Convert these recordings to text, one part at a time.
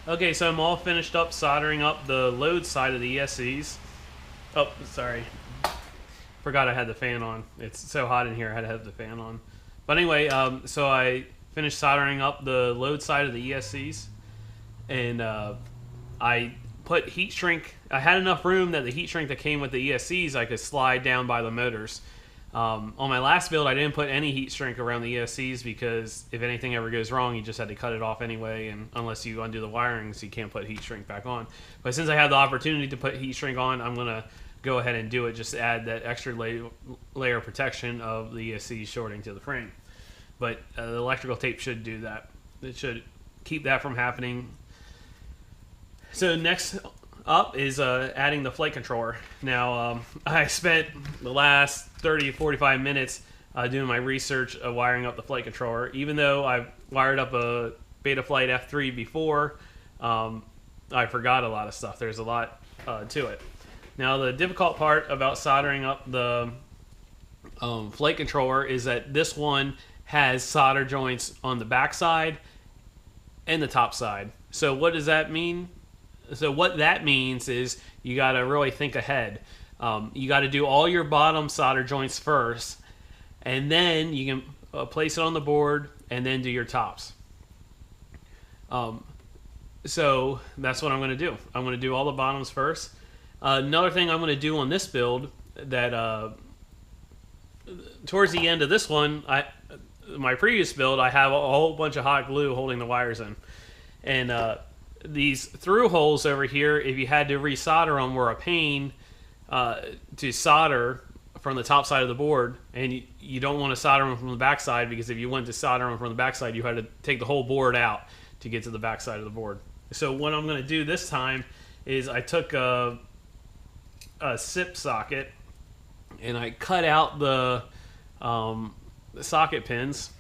Okay, so I'm all finished up soldering up the load side of the ESCs. Oh, sorry. Forgot I had the fan on. It's so hot in here, I had to have the fan on. But anyway, so I finished soldering up the load side of the ESCs. And I put heat shrink. I had enough room that the heat shrink that came with the ESCs I could slide down by the motors. On my last build, I didn't put any heat shrink around the ESCs because if anything ever goes wrong, you just had to cut it off anyway, and unless you undo the wiring, so you can't put heat shrink back on. But since I had the opportunity to put heat shrink on, I'm going to go ahead and do it, just to add that extra layer of protection of the ESC shorting to the frame. But the electrical tape should do that. It should keep that from happening. So next up is adding the flight controller. Now, I spent the last 30-45 minutes doing my research of wiring up the flight controller. Even though I've wired up a Betaflight F3 before, I forgot a lot of stuff. There's a lot to it. Now, the difficult part about soldering up the flight controller is that this one has solder joints on the back side and the top side. So what does that mean? So what that means is you got to really think ahead. You got to do all your bottom solder joints first, and then you can place it on the board and then do your tops. So that's what I'm going to do. I'm going to do all the bottoms first. Another thing I'm going to do on this build that towards the end of this one, my previous build, I have a whole bunch of hot glue holding the wires in. And these through holes over here, if you had to resolder them, were a pain to solder from the top side of the board, and you don't want to solder them from the back side, because if you went to solder them from the back side, you had to take the whole board out to get to the back side of the board. So what I'm going to do this time is I took a SIP socket and I cut out the socket pins.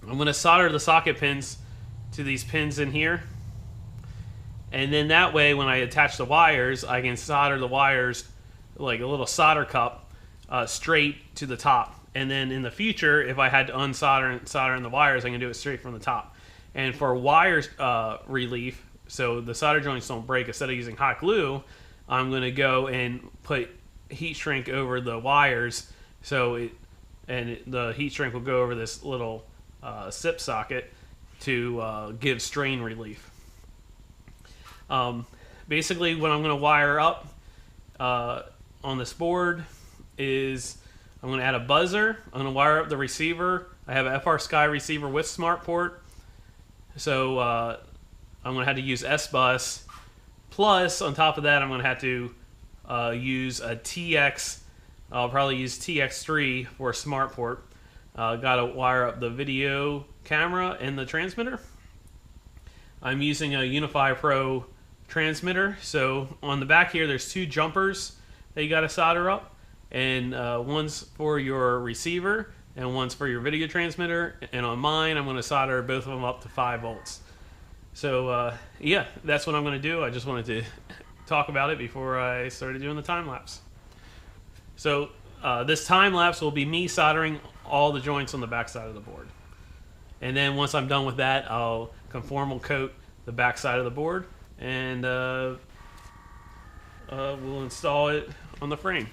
I'm going to solder the socket pins to these pins in here. And then that way, when I attach the wires, I can solder the wires like a little solder cup straight to the top. And then in the future, if I had to unsolder and solder in the wires, I can do it straight from the top. And for wires relief, so the solder joints don't break, instead of using hot glue, I'm going to go and put heat shrink over the wires. So the heat shrink will go over this little SIP socket to give strain relief. Basically, what I'm going to wire up on this board is I'm going to add a buzzer. I'm going to wire up the receiver. I have a FR Sky receiver with smart port, so I'm going to have to use S-Bus. Plus, on top of that, I'm going to have to use a TX. I'll probably use TX3 for a smart port. Got to wire up the video camera and the transmitter. I'm using a Unify Pro transmitter. So on the back here, there's two jumpers that you got to solder up, and one's for your receiver and one's for your video transmitter. And on mine, I'm going to solder both of them up to 5 volts. So yeah, that's what I'm going to do. I just wanted to talk about it before I started doing the time lapse. So this time lapse will be me soldering all the joints on the back side of the board. And then once I'm done with that, I'll conformal coat the back side of the board, and we'll install it on the frame.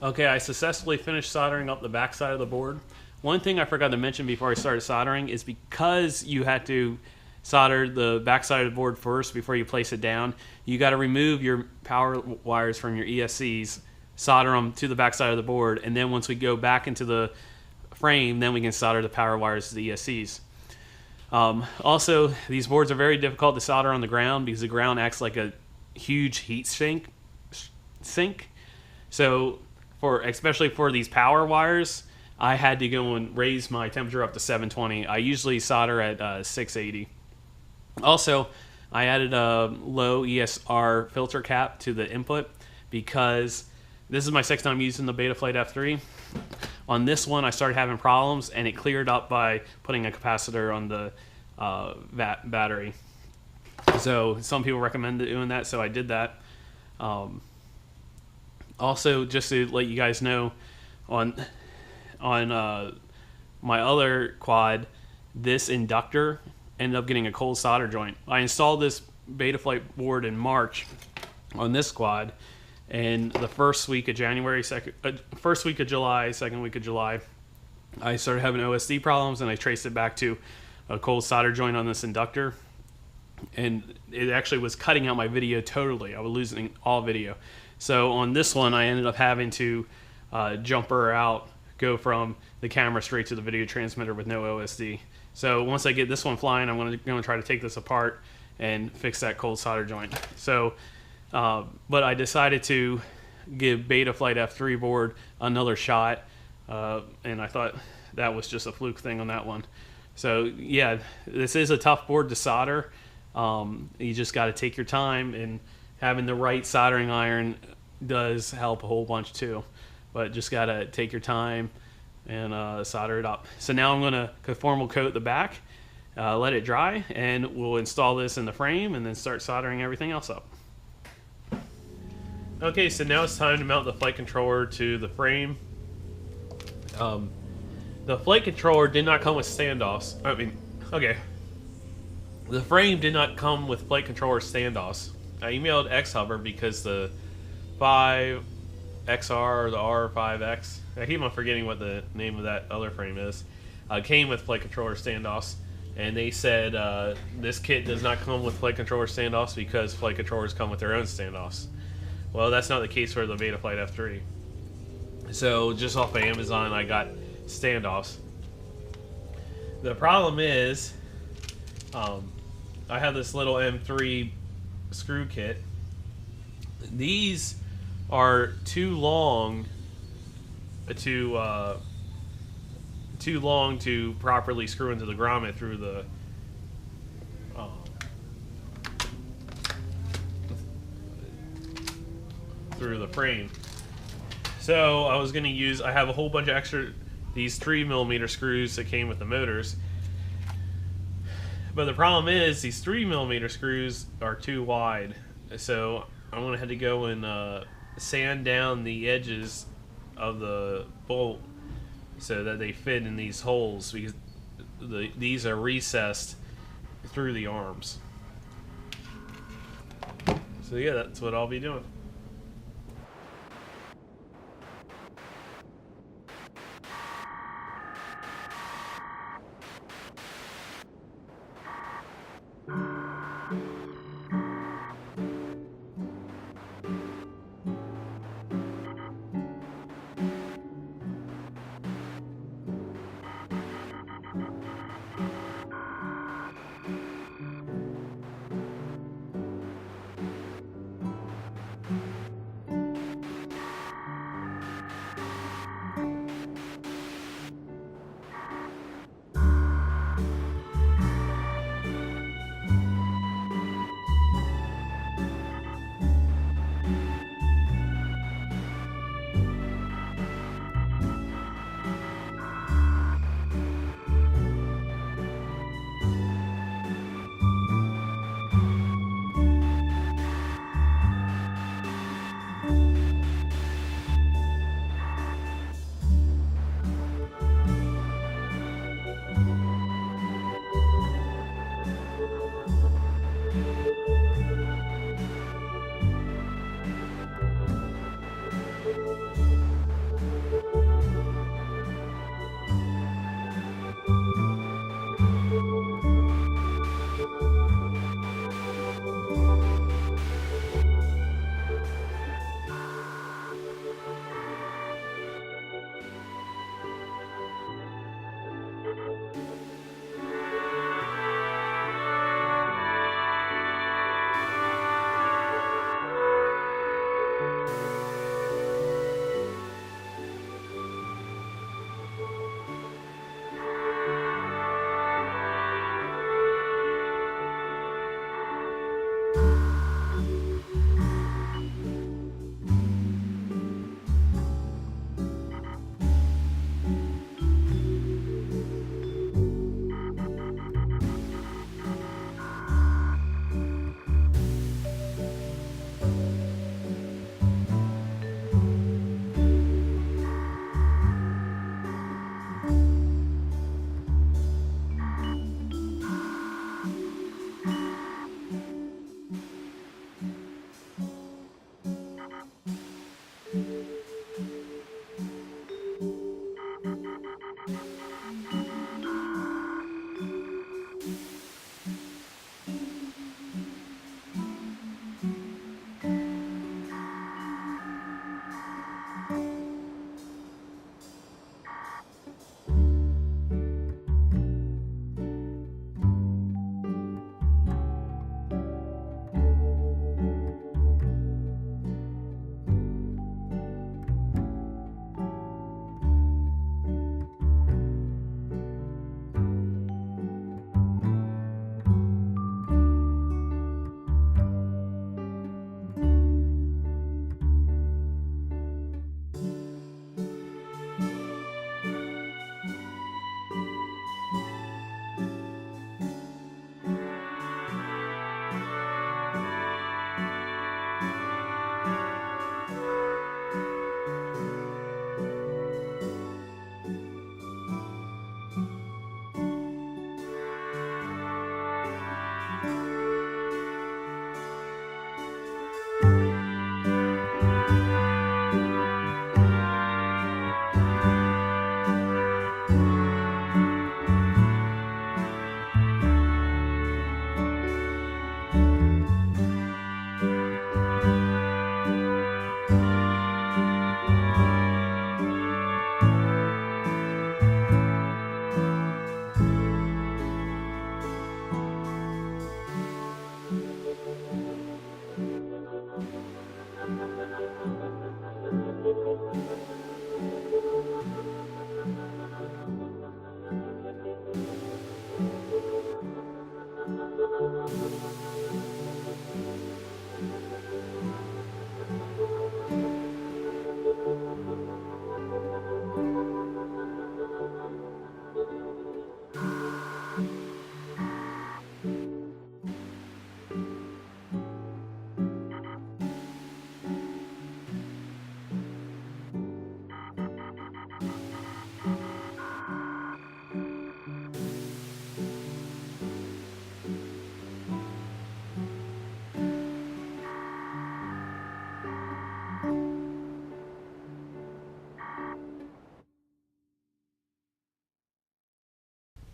Okay, I successfully finished soldering up the back side of the board. One thing I forgot to mention before I started soldering is because you had to solder the back side of the board first before you place it down, you got to remove your power wires from your ESCs, solder them to the back side of the board, and then once we go back into the frame, then we can solder the power wires to the ESCs. Also, these boards are very difficult to solder on the ground because the ground acts like a huge heat sink. So, especially for these power wires, I had to go and raise my temperature up to 720. I usually solder at 680. Also, I added a low ESR filter cap to the input because this is my second time using the Betaflight F3. On this one, I started having problems, and it cleared up by putting a capacitor on the battery. So some people recommend doing that, so I did that. Also, just to let you guys know, on my other quad, this inductor ended up getting a cold solder joint. I installed this Betaflight board in March on this quad, and the first week of July, second week of July, I started having OSD problems, and I traced it back to a cold solder joint on this inductor, and it actually was cutting out my video totally. I was losing all video. So on this one, I ended up having to jumper out, go from the camera straight to the video transmitter with no OSD. So once I get this one flying, I'm going to try to take this apart and fix that cold solder joint. So, but I decided to give Betaflight F3 board another shot, and I thought that was just a fluke thing on that one. So yeah, this is a tough board to solder. You just got to take your time, and having the right soldering iron does help a whole bunch too. But just got to take your time and solder it up. So now I'm going to conformal coat the back, let it dry, and we'll install this in the frame and then start soldering everything else up. Okay, so now it's time to mount the flight controller to the frame. The flight controller did not come with standoffs. The frame did not come with flight controller standoffs. I emailed xHover because the 5XR or the R5X, I keep on forgetting what the name of that other frame is, came with flight controller standoffs, and they said this kit does not come with flight controller standoffs because flight controllers come with their own standoffs. Well, that's not the case for the Betaflight F3. So just off of Amazon, I got standoffs. The problem is, I have this little M3 screw kit. These are too long to properly screw into the grommet through the frame. So I was going to use, I have a whole bunch of extra, these 3mm screws that came with the motors. But the problem is these 3mm screws are too wide. So I'm going to have to go and sand down the edges of the bolt so that they fit in these holes, because these are recessed through the arms. So yeah, that's what I'll be doing.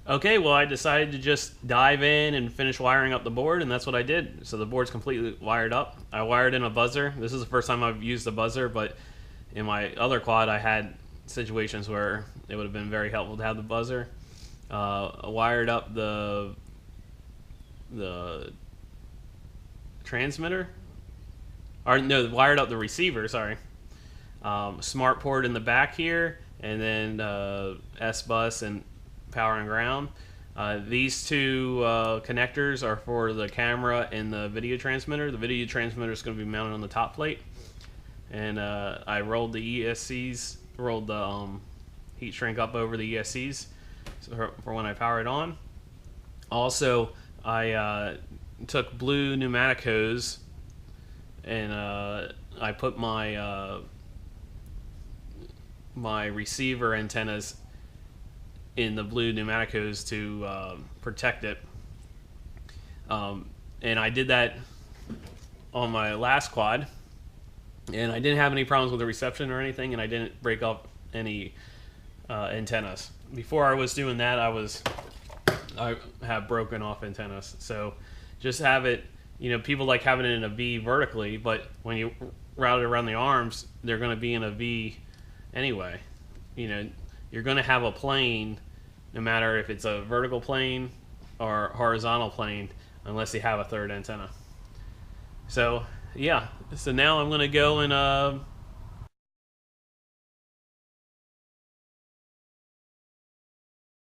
Okay, well, I decided to just dive in and finish wiring up the board, and that's what I did. So the board's completely wired up. I wired in a buzzer. This is the first time I've used a buzzer, but in my other quad, I had situations where it would have been very helpful to have the buzzer. I wired up the transmitter, or no, wired up the receiver. Sorry, smart port in the back here, and then S bus and power and ground. These two connectors are for the camera and the video transmitter. The video transmitter is going to be mounted on the top plate, and I rolled the ESCs, rolled the heat shrink up over the ESCs for when I power it on. Also, I took blue pneumatic hose and I put my my receiver antennas in the blue pneumatic hose to protect it. And I did that on my last quad, and I didn't have any problems with the reception or anything, and I didn't break up any antennas. Before I was doing that, I have broken off antennas. So just have it, you know, people like having it in a V vertically, but when you route it around the arms, they're going to be in a V anyway. You know, you're going to have a plane no matter if it's a vertical plane or horizontal plane, unless you have a third antenna. So yeah, so now I'm going to go and